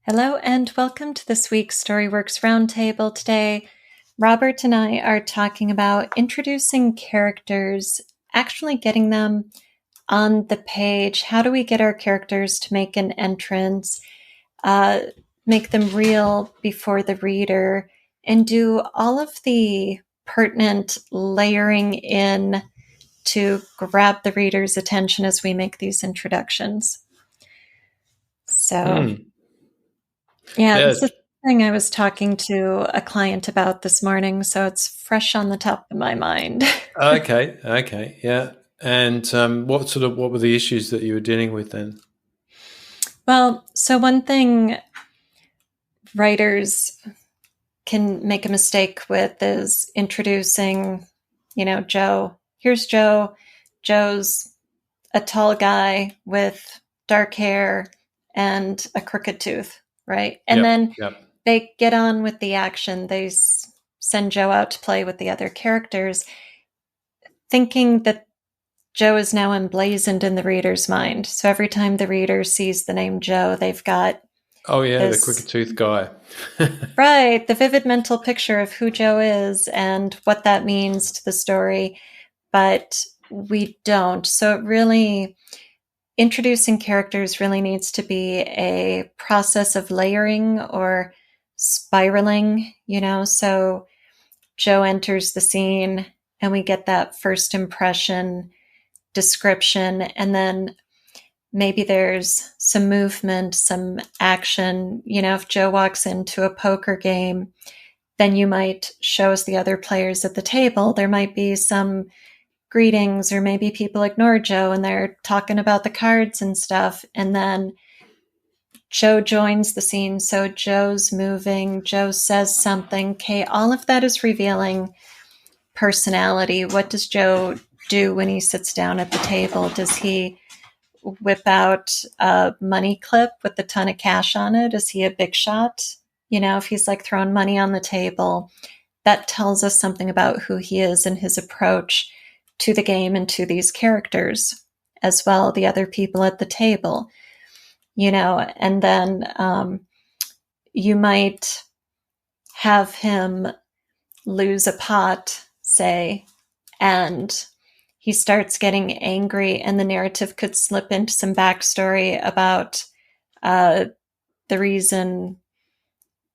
Hello and welcome to this week's Storyworks Roundtable. Today, Robert and I are talking about introducing characters, actually getting them on the page. How do we get our characters to make an entrance, make them real before the reader, and do all of the pertinent layering in to grab the reader's attention as we make these introductions. So... Yeah, this is something I was talking to a client about this morning, so it's fresh on the top of my mind. Okay, yeah. And what were the issues that you were dealing with then? Well, so one thing writers can make a mistake with is introducing, Joe. Here's Joe. Joe's a tall guy with dark hair and a crooked tooth, right? And then they get on with the action. They send Joe out to play with the other characters, thinking that Joe is now emblazoned in the reader's mind. So every time the reader sees the name Joe, they've got the crooked tooth guy. Right, the vivid mental picture of who Joe is and what that means to the story. But we don't. So introducing characters really needs to be a process of layering or spiraling, So Joe enters the scene and we get that first impression description, and then maybe there's some movement, some action. If Joe walks into a poker game, then you might show us the other players at the table. There might be some greetings, or maybe people ignore Joe and they're talking about the cards and stuff. And then Joe joins the scene. So Joe's moving, Joe says something. Okay, all of that is revealing personality. What does Joe do when he sits down at the table? Does he whip out a money clip with a ton of cash on it? Is he a big shot? If he's like throwing money on the table, that tells us something about who he is and his approach to the game and to these characters as well, the other people at the table, and then you might have him lose a pot, say, and he starts getting angry, and the narrative could slip into some backstory about the reason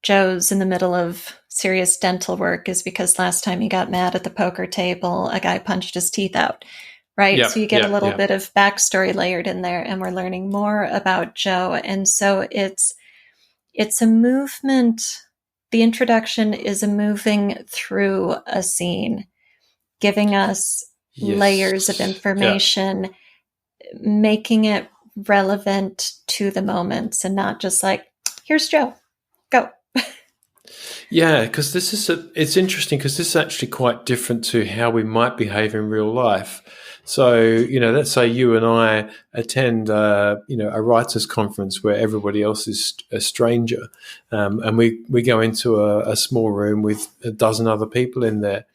Joe's in the middle of serious dental work is because last time he got mad at the poker table, a guy punched his teeth out, right? So you get a little bit of backstory layered in there, and we're learning more about Joe. And so it's a movement. The introduction is a moving through a scene, giving us layers of information, making it relevant to the moments and not just like, here's Joe, go. Yeah, because it's interesting because this is actually quite different to how we might behave in real life. So, let's say you and I attend, a writers' conference where everybody else is a stranger, and we go into a small room with a dozen other people in there.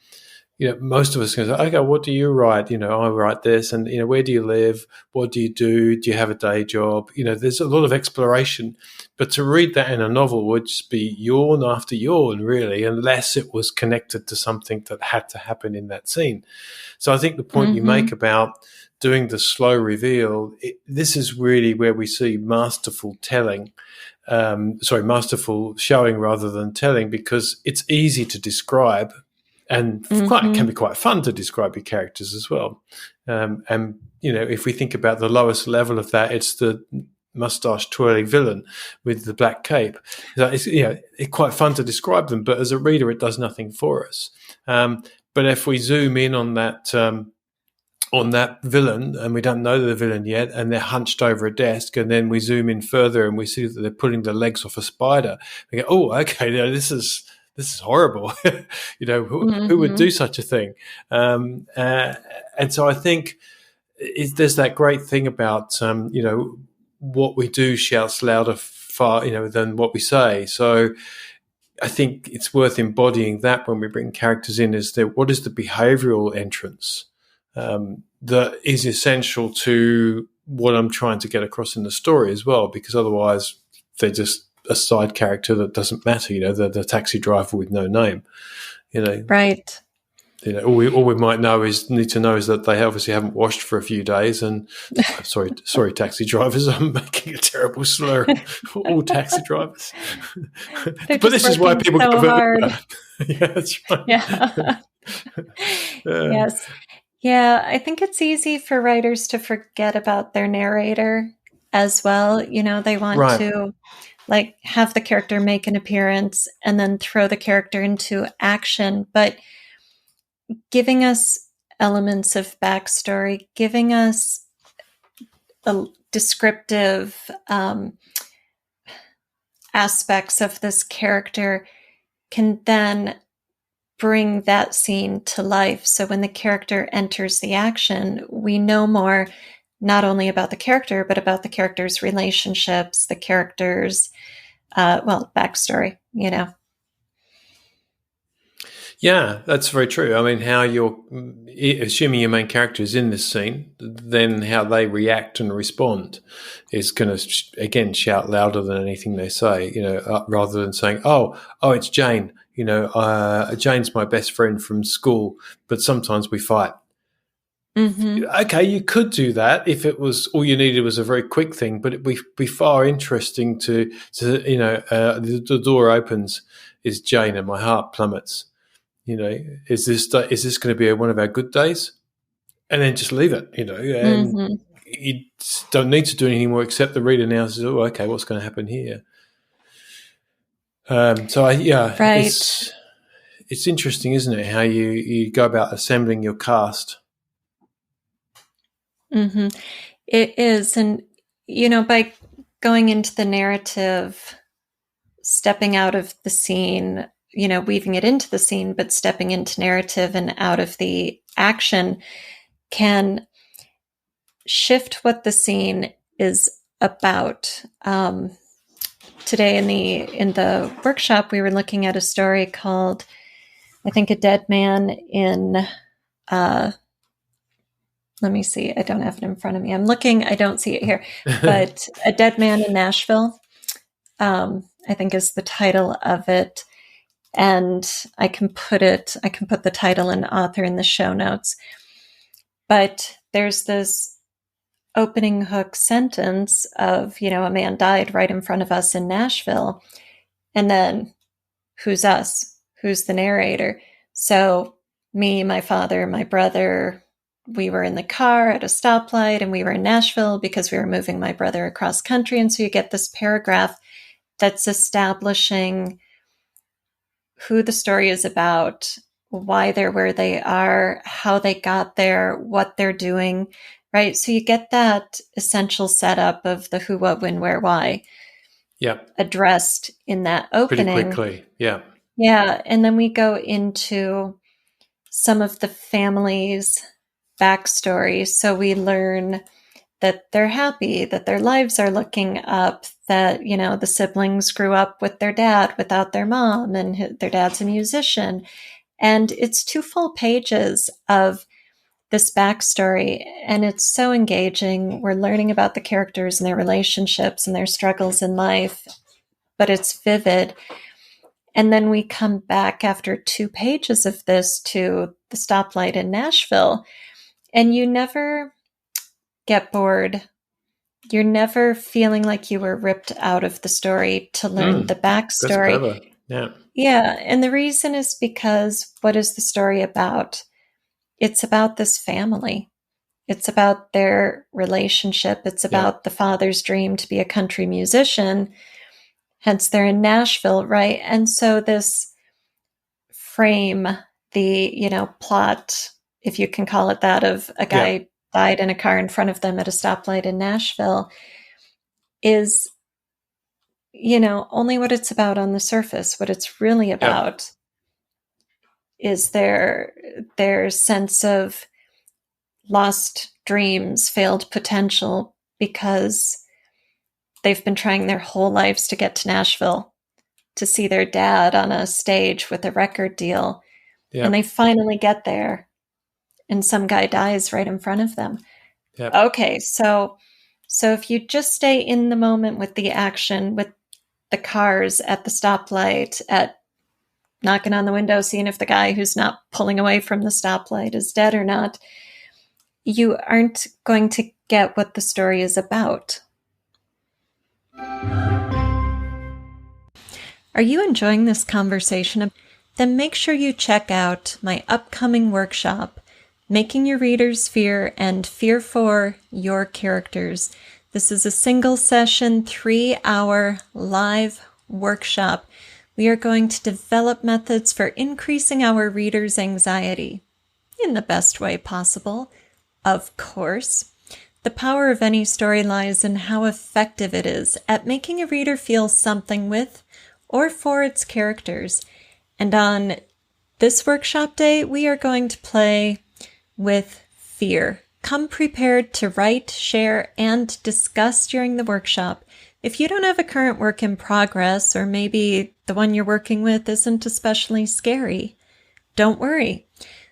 Most of us can say, okay, what do you write? I write this, and, where do you live? What do you do? Do you have a day job? There's a lot of exploration, but to read that in a novel would just be yawn after yawn, really, unless it was connected to something that had to happen in that scene. So I think the point you make about doing the slow reveal, this is really where we see masterful telling, masterful showing rather than telling, because it's easy to describe. And it can be quite fun to describe your characters as well. And if we think about the lowest level of that, it's the mustache twirling villain with the black cape. It's quite fun to describe them, but as a reader, it does nothing for us. But if we zoom in on that villain, and we don't know the villain yet, and they're hunched over a desk, and then we zoom in further and we see that they're pulling the legs off a spider, we go, oh, okay, this is horrible. Who would do such a thing? And so I think there's that great thing about, what we do shouts louder far, than what we say. So I think it's worth embodying that when we bring characters in, is that what is the behavioral entrance that is essential to what I'm trying to get across in the story as well, because otherwise they're just a side character that doesn't matter. The taxi driver with no name. Right. All we might need to know is that they obviously haven't washed for a few days. And sorry, taxi drivers. I'm making a terrible slur. All taxi drivers. They're But just this is why working people so go hard. yeah, that's right. Yeah. Yes. Yeah, I think it's easy for writers to forget about their narrator as well. They want Right. to have the character make an appearance and then throw the character into action, but giving us elements of backstory, giving us a descriptive aspects of this character can then bring that scene to life. So when the character enters the action, we know more not only about the character, but about the character's relationships, the character's, backstory, Yeah, that's very true. I mean, how you're assuming your main character is in this scene, then how they react and respond is going to again shout louder than anything they say. Rather than saying, "Oh, it's Jane." Jane's my best friend from school, but sometimes we fight. Mm-hmm. Okay, you could do that if it was all you needed was a very quick thing, but it'd be far interesting to the door opens, is Jane, and my heart plummets. Is this going to be one of our good days? And then just leave it, and Mm-hmm. you don't need to do anything more except the reader now says, "Oh, okay, what's going to happen here?" Right. It's interesting, isn't it, how you go about assembling your cast. Mm-hmm. It is. And, by going into the narrative, stepping out of the scene, weaving it into the scene, but stepping into narrative and out of the action can shift what the scene is about. Today in the workshop, we were looking at a story called, I think, A Dead Man in, let me see, I don't have it in front of me. I'm looking, I don't see it here, but A Dead Man in Nashville, I think is the title of it. And I can put the title and author in the show notes. But there's this opening hook sentence of, a man died right in front of us in Nashville. And then who's us? Who's the narrator? So me, my father, my brother, we were in the car at a stoplight and we were in Nashville because we were moving my brother across country. And so you get this paragraph that's establishing who the story is about, why they're where they are, how they got there, what they're doing, right? So you get that essential setup of the who, what, when, where, why addressed in that opening. Pretty quickly, yeah. Yeah, and then we go into some of the family's backstory. So we learn that they're happy, that their lives are looking up, that, the siblings grew up with their dad without their mom, and their dad's a musician. And it's 2 full pages of this backstory, and it's so engaging. We're learning about the characters and their relationships and their struggles in life, but it's vivid. And then we come back after 2 pages of this to the stoplight in Nashville, and you never get bored. You're never feeling like you were ripped out of the story to learn the backstory. That's clever. Yeah. Yeah. And the reason is because what is the story about? It's about this family. It's about their relationship. It's about the father's dream to be a country musician. Hence, they're in Nashville, right? And so this frame, the, plot, if you can call it that, of a guy died in a car in front of them at a stoplight in Nashville is, only what it's about on the surface. What it's really about is their sense of lost dreams, failed potential, because they've been trying their whole lives to get to Nashville to see their dad on a stage with a record deal. And they finally get there, and some guy dies right in front of them. Okay, so if you just stay in the moment with the action, with the cars at the stoplight, at knocking on the window, seeing if the guy who's not pulling away from the stoplight is dead or not, you aren't going to get what the story is about. Are you enjoying this conversation? Then make sure you check out my upcoming workshop, Making Your Readers Fear and Fear for Your Characters. This is a single session, 3-hour live workshop. We are going to develop methods for increasing our readers' anxiety in the best way possible. Of course, the power of any story lies in how effective it is at making a reader feel something with or for its characters. And on this workshop day, we are going to play with fear. Come prepared to write, share, and discuss during the workshop. If you don't have a current work in progress, or maybe the one you're working with isn't especially scary, don't worry.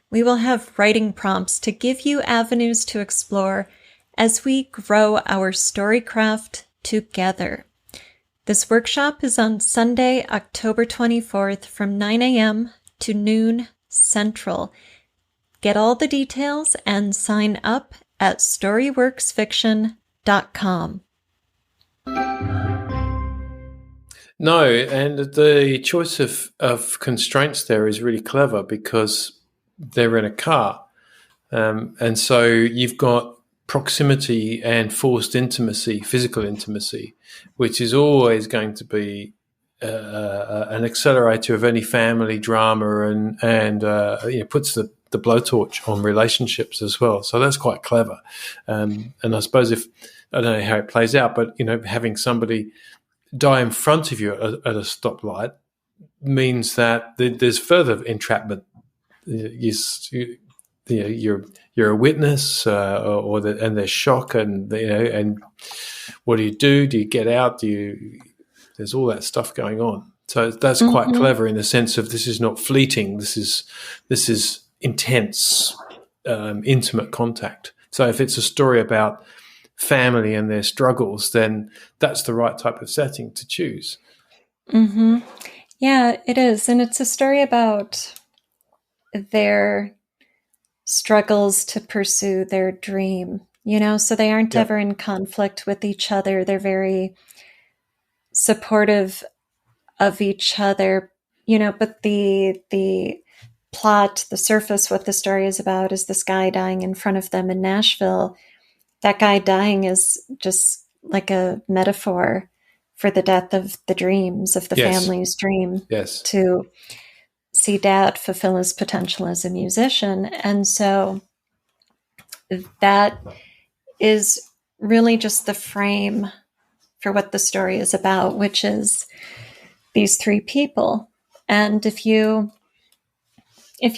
We will have writing prompts to give you avenues to explore as we grow our storycraft together. This workshop is on Sunday, October 24th from 9 a.m. to noon Central. Get all the details and sign up at storyworksfiction.com. No, and the choice of constraints there is really clever because they're in a car. And so you've got proximity and forced intimacy, physical intimacy, which is always going to be an accelerator of any family drama and puts the blowtorch on relationships as well. So that's quite clever. And I suppose I don't know how it plays out, but, having somebody die in front of you at a stoplight means that there's further entrapment. You're a witness, and there's shock, and and what do you do? Do you get out? There's all that stuff going on. So that's quite clever in the sense of this is not fleeting. This is intense, intimate contact. So if it's a story about family and their struggles, then that's the right type of setting to choose. Mm-hmm. Yeah, it is. And it's a story about their struggles to pursue their dream, so they aren't ever in conflict with each other. They're very supportive of each other, but the plot, the surface, what the story is about is this guy dying in front of them in Nashville. That guy dying is just like a metaphor for the death of the dreams, of the family's dream to see Dad fulfill his potential as a musician. And so that is really just the frame for what the story is about, which is these three people. And if you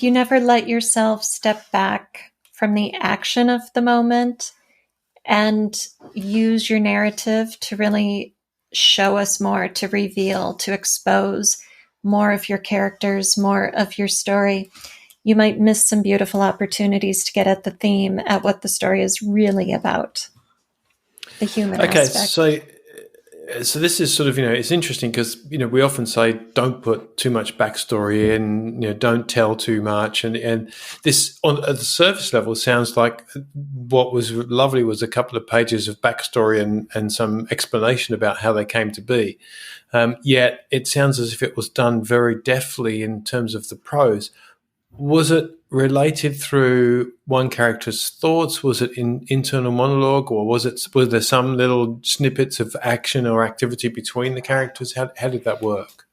never let yourself step back from the action of the moment and use your narrative to really show us more, to reveal, to expose more of your characters, more of your story, you might miss some beautiful opportunities to get at the theme, at what the story is really about, the human aspect. So this is sort of, it's interesting because, we often say don't put too much backstory in, don't tell too much. And this at the surface level sounds like what was lovely was a couple of pages of backstory and some explanation about how they came to be. Yet it sounds as if it was done very deftly in terms of the prose. Was it related through one character's thoughts? Was it in internal monologue, or were there some little snippets of action or activity between the characters? How did that work?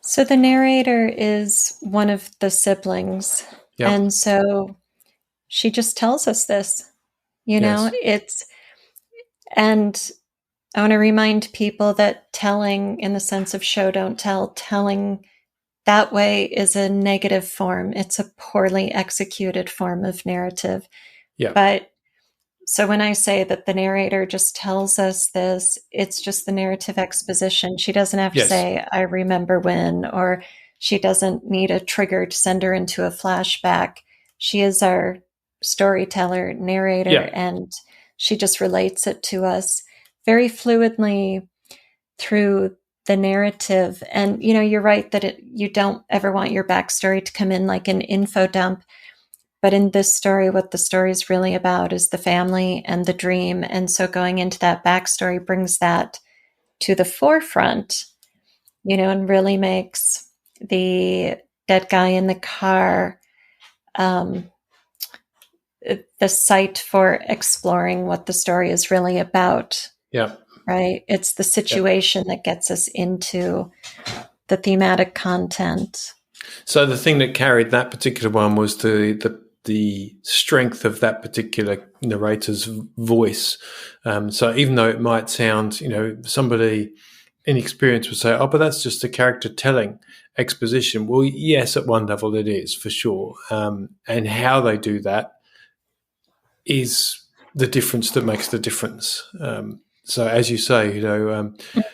So the narrator is one of the siblings. Yep. And so she just tells us this, and I want to remind people that telling, in the sense of show, don't tell, telling that way is a negative form. It's a poorly executed form of narrative. Yeah. But so when I say that the narrator just tells us this, it's just the narrative exposition. She doesn't have to say, I remember when, or she doesn't need a trigger to send her into a flashback. She is our storyteller, narrator, and she just relates it to us very fluidly through the narrative. And, you're right that you don't ever want your backstory to come in like an info dump. But in this story, what the story is really about is the family and the dream. And so going into that backstory brings that to the forefront, and really makes the dead guy in the car the site for exploring what the story is really about. Yeah. Right? It's the situation that gets us into the thematic content. So the thing that carried that particular one was the strength of that particular narrator's voice. So even though it might sound, somebody inexperienced would say, "Oh, but that's just a character telling exposition." Well, yes, at one level it is for sure, and how they do that is the difference that makes the difference. So as you say,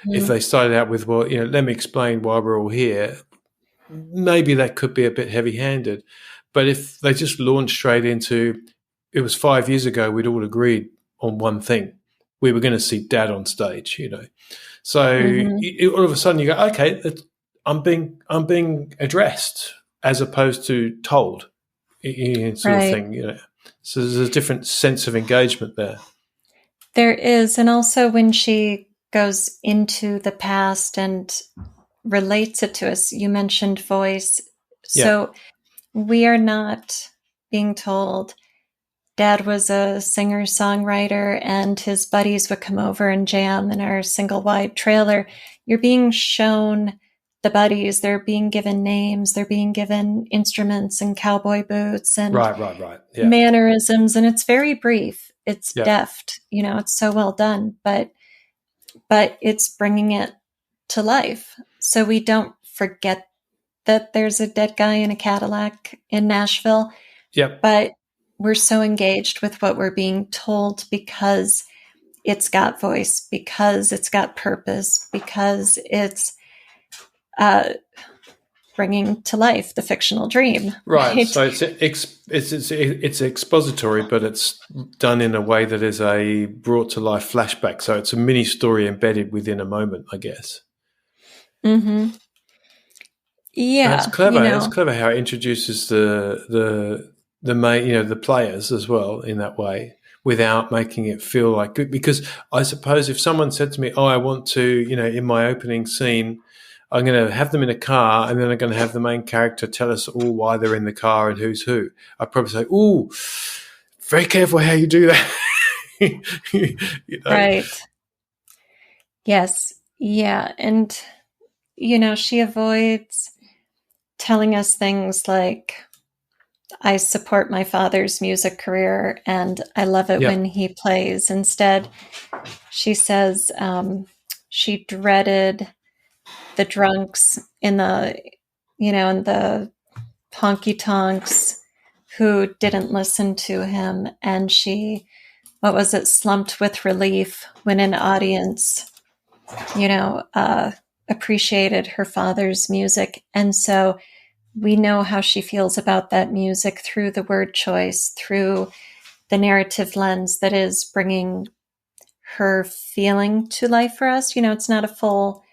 if they started out with, well, let me explain why we're all here, maybe that could be a bit heavy-handed. But if they just launched straight into, it was 5 years ago, we'd all agreed on one thing. We were going to see Dad on stage, So all of a sudden you go, okay, I'm being addressed as opposed to told, sort of thing, So there's a different sense of engagement there. There is. And also when she goes into the past and relates it to us, you mentioned voice. So we are not being told Dad was a singer-songwriter and his buddies would come over and jam in our single-wide trailer. You're being shown the buddies. They're being given names. They're being given instruments and cowboy boots and right. Yeah. mannerisms. And it's very brief. It's deft. It's so well done. But it's bringing it to life. So we don't forget that there's a dead guy in a Cadillac in Nashville. Yep. But we're so engaged with what we're being told because it's got voice, because it's got purpose, because it's bringing to life the fictional dream. Right. So it's expository, but it's done in a way that is a brought to life flashback. So it's a mini story embedded within a moment, I guess. Mm-hmm. Yeah. And it's clever. It's clever how it introduces the main, the players as well in that way, without making it feel like good. Because I suppose if someone said to me, "Oh, I want to," in my opening scene, I'm going to have them in a car, and then I'm going to have the main character tell us all why they're in the car and who's who. I'd probably say, "Ooh, very careful how you do that." Right. Yes. Yeah. And, she avoids telling us things like, I support my father's music career and I love it when he plays. Instead, she says she dreaded the drunks in the honky tonks who didn't listen to him. And she, slumped with relief when an audience, appreciated her father's music. And so we know how she feels about that music through the word choice, through the narrative lens that is bringing her feeling to life for us. It's not a full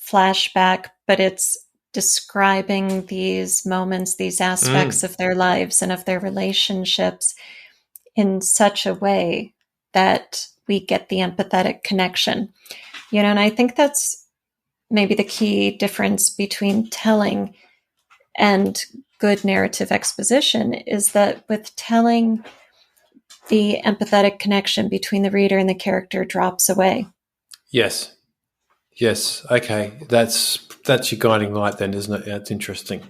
flashback, but it's describing these moments, these aspects of their lives and of their relationships in such a way that we get the empathetic connection. And I think that's maybe the key difference between telling and good narrative exposition, is that with telling, the empathetic connection between the reader and the character drops away. Yes. Okay. That's your guiding light then, isn't it? That's interesting.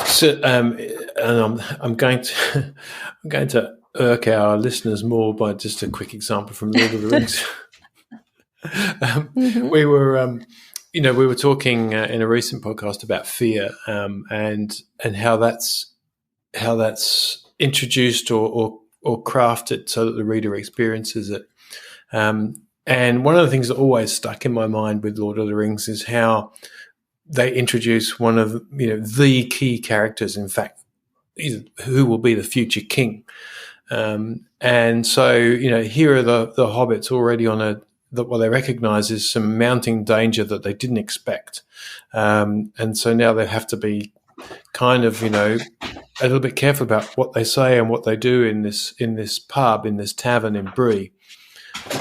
So, and I'm going to irk our listeners more by just a quick example from Lord of the Rings. We were, we were talking in a recent podcast about fear, and how that's introduced or crafted so that the reader experiences it. And one of the things that always stuck in my mind with Lord of the Rings is how they introduce one of the key characters, in fact, who will be the future king. And so here are the hobbits already on that what they recognise is some mounting danger that they didn't expect, and so now they have to be kind of, a little bit careful about what they say and what they do in this pub, in this tavern in Brie.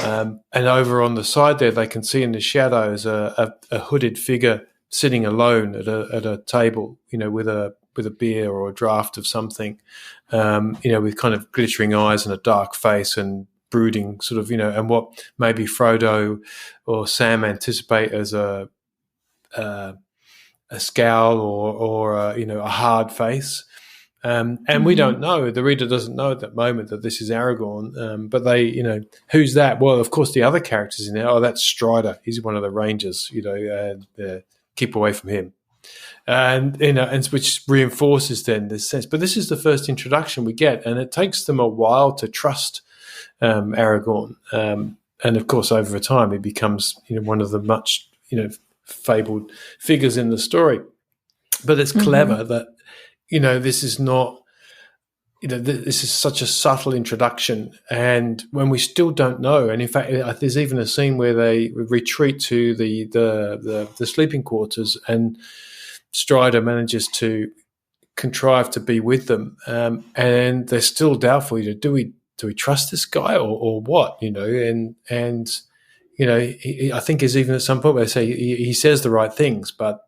And over on the side there, they can see in the shadows a hooded figure sitting alone at a table, with a beer or a draft of something, with kind of glittering eyes and a dark face and brooding sort of, and what maybe Frodo or Sam anticipate as a scowl or a hard face. And we don't know, the reader doesn't know at that moment that this is Aragorn. But they, who's that? Well, of course, the other characters in there, oh, that's Strider. He's one of the Rangers, keep away from him. And, and which reinforces then this sense. But this is the first introduction we get, and it takes them a while to trust Aragorn. And of course, over time, he becomes, one of the much, fabled figures in the story. But it's clever that, this is not, this is such a subtle introduction. And when we still don't know, and in fact, there's even a scene where they retreat to the sleeping quarters, and Strider manages to contrive to be with them, and they're still doubtful. Do we trust this guy or what? I think there's even at some point where they say he says the right things, but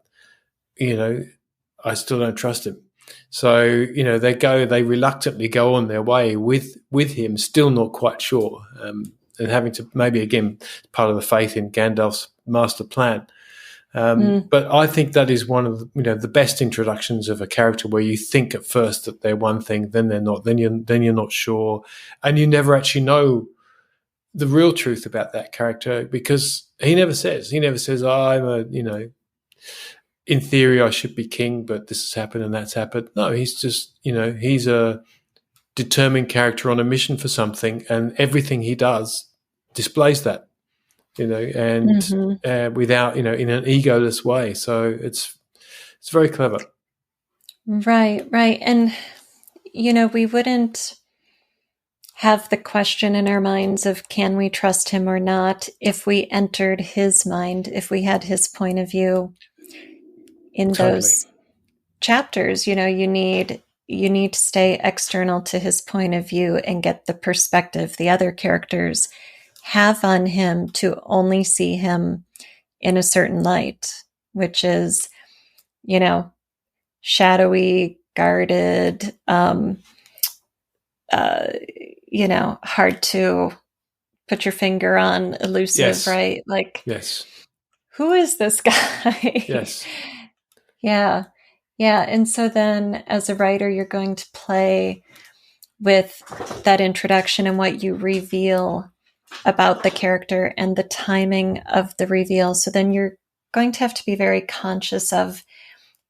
I still don't trust him. So they reluctantly go on their way with him, still not quite sure, and having to maybe again part of the faith in Gandalf's master plan. But I think that is one of the best introductions of a character, where you think at first that they're one thing, then they're not, then you're not sure, and you never actually know the real truth about that character, because he never says in theory I should be king, but this has happened and that's happened. No, he's just he's a determined character on a mission for something, and everything he does displays that. Without, in an egoless way. So it's very clever. Right. And, we wouldn't have the question in our minds of can we trust him or not if we entered his mind, if we had his point of view in those chapters. You need to stay external to his point of view and get the perspective the other characters have on him, to only see him in a certain light, which is, shadowy, guarded, hard to put your finger on, elusive, yes. Right? Like, yes. Who is this guy? Yes. Yeah. And so then as a writer, you're going to play with that introduction and what you reveal about the character and the timing of the reveal. So then you're going to have to be very conscious of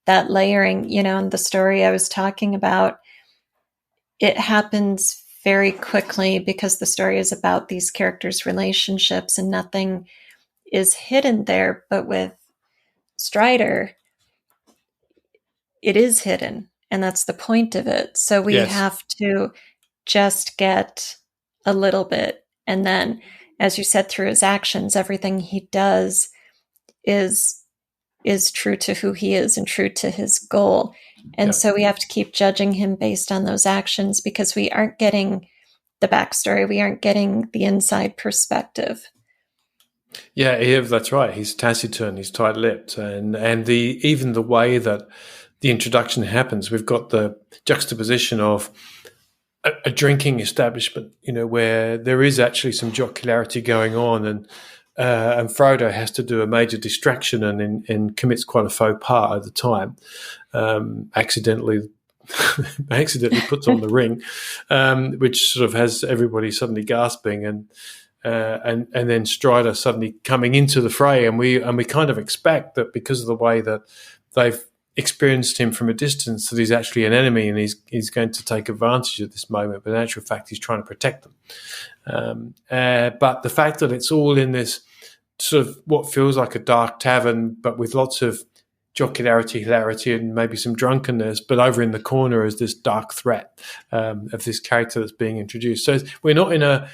that layering. In the story I was talking about, it happens very quickly because the story is about these characters' relationships and nothing is hidden there. But with Strider, it is hidden, and that's the point of it. So we have to just get a little bit. And then, as you said, through his actions, everything he does is true to who he is and true to his goal. And so we have to keep judging him based on those actions, because we aren't getting the backstory. We aren't getting the inside perspective. Yeah, that's right. He's taciturn, he's tight-lipped. And even the way that the introduction happens, we've got the juxtaposition of a drinking establishment, where there is actually some jocularity going on, and Frodo has to do a major distraction and commits quite a faux pas at the time, accidentally puts on the ring, which sort of has everybody suddenly gasping, and then Strider suddenly coming into the fray, and we kind of expect that because of the way that they've experienced him from a distance, that he's actually an enemy and he's going to take advantage of this moment, but in actual fact he's trying to protect them. But the fact that it's all in this sort of what feels like a dark tavern, but with lots of jocularity, hilarity, and maybe some drunkenness, but over in the corner is this dark threat of this character that's being introduced. So we're not in a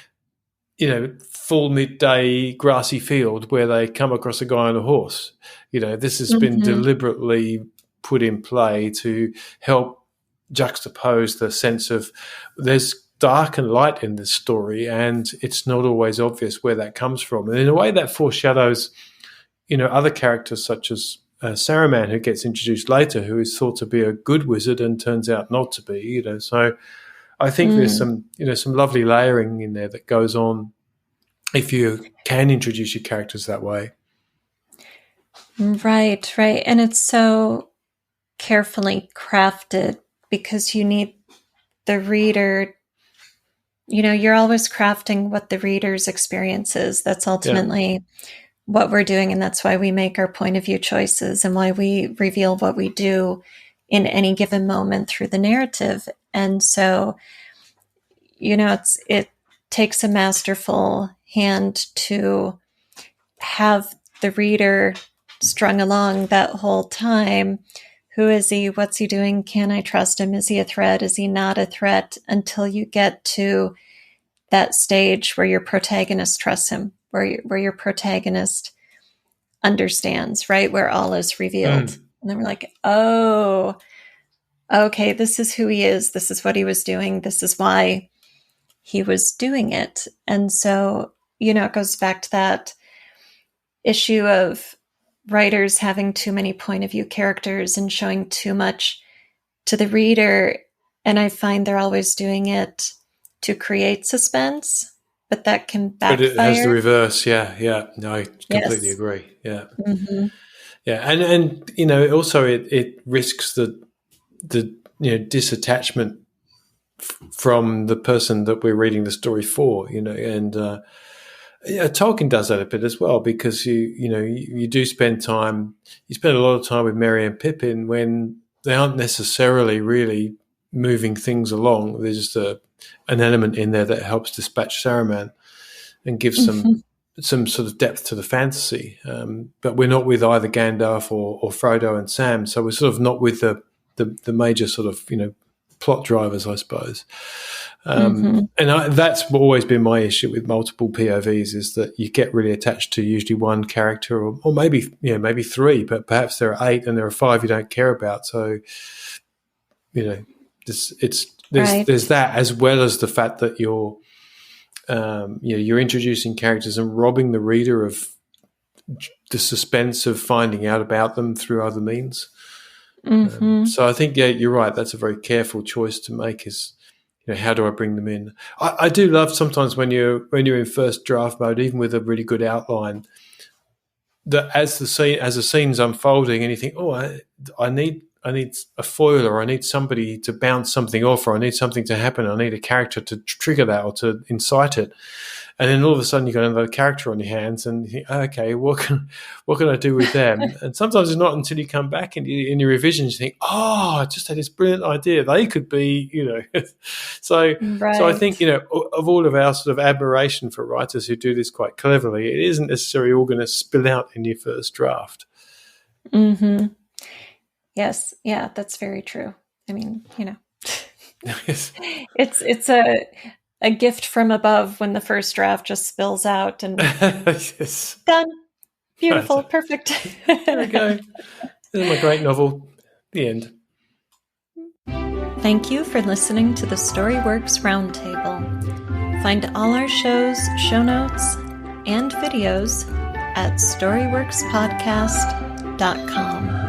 full midday grassy field where they come across a guy on a horse. This has been deliberately put in play to help juxtapose the sense of there's dark and light in this story, and it's not always obvious where that comes from. And in a way that foreshadows, other characters such as Saruman, who gets introduced later, who is thought to be a good wizard and turns out not to be. So I think there's some lovely layering in there that goes on if you can introduce your characters that way. Right. And it's so carefully crafted because you need the reader, you're always crafting what the reader's experience is. That's ultimately what we're doing. And that's why we make our point of view choices and why we reveal what we do in any given moment through the narrative. And so, it takes a masterful hand to have the reader strung along that whole time. Who is he? What's he doing? Can I trust him? Is he a threat? Is he not a threat? Until you get to that stage where your protagonist trusts him, where your protagonist understands, right? Where all is revealed. And then we're like, oh, okay, this is who he is. This is what he was doing. This is why he was doing it. And so, it goes back to that issue of writers having too many point of view characters and showing too much to the reader. And I find they're always doing it to create suspense, but that can backfire. But it has the reverse. Yeah. No, I completely agree. Yeah. Mm-hmm. Yeah. And also it risks the disattachment from the person that we're reading the story for, and Tolkien does that a bit as well, because you do spend a lot of time with Merry and Pippin when they aren't necessarily really moving things along. There's just an element in there that helps dispatch Saruman and gives some sort of depth to the fantasy. But we're not with either Gandalf or Frodo and Sam, so we're sort of not with the major sort of plot drivers, I suppose. And that's always been my issue with multiple POVs, is that you get really attached to usually one character, or maybe three, but perhaps there are 8 and there are 5 you don't care about. So there's that, as well as the fact that you're introducing characters and robbing the reader of the suspense of finding out about them through other means. So I think, you're right. That's a very careful choice to make, is, how do I bring them in? I do love sometimes when you're in first draft mode, even with a really good outline, that as the scene's unfolding and you think, I need a foil, or I need somebody to bounce something off, or I need something to happen, I need a character to trigger that or to incite it. And then all of a sudden you've got another character on your hands and you think, okay, what can I do with them? And sometimes it's not until you come back in your revisions, you think, I just had this brilliant idea. They could be, So I think, of all of our sort of admiration for writers who do this quite cleverly, it isn't necessarily all going to spill out in your first draft. Yes. Yeah, that's very true. I mean, Yes. it's a gift from above when the first draft just spills out and Yes. done. Beautiful. Perfect. There we go. This is my great novel. The end. Thank you for listening to the Storyworks Roundtable. Find all our shows, show notes, and videos at storyworkspodcast.com.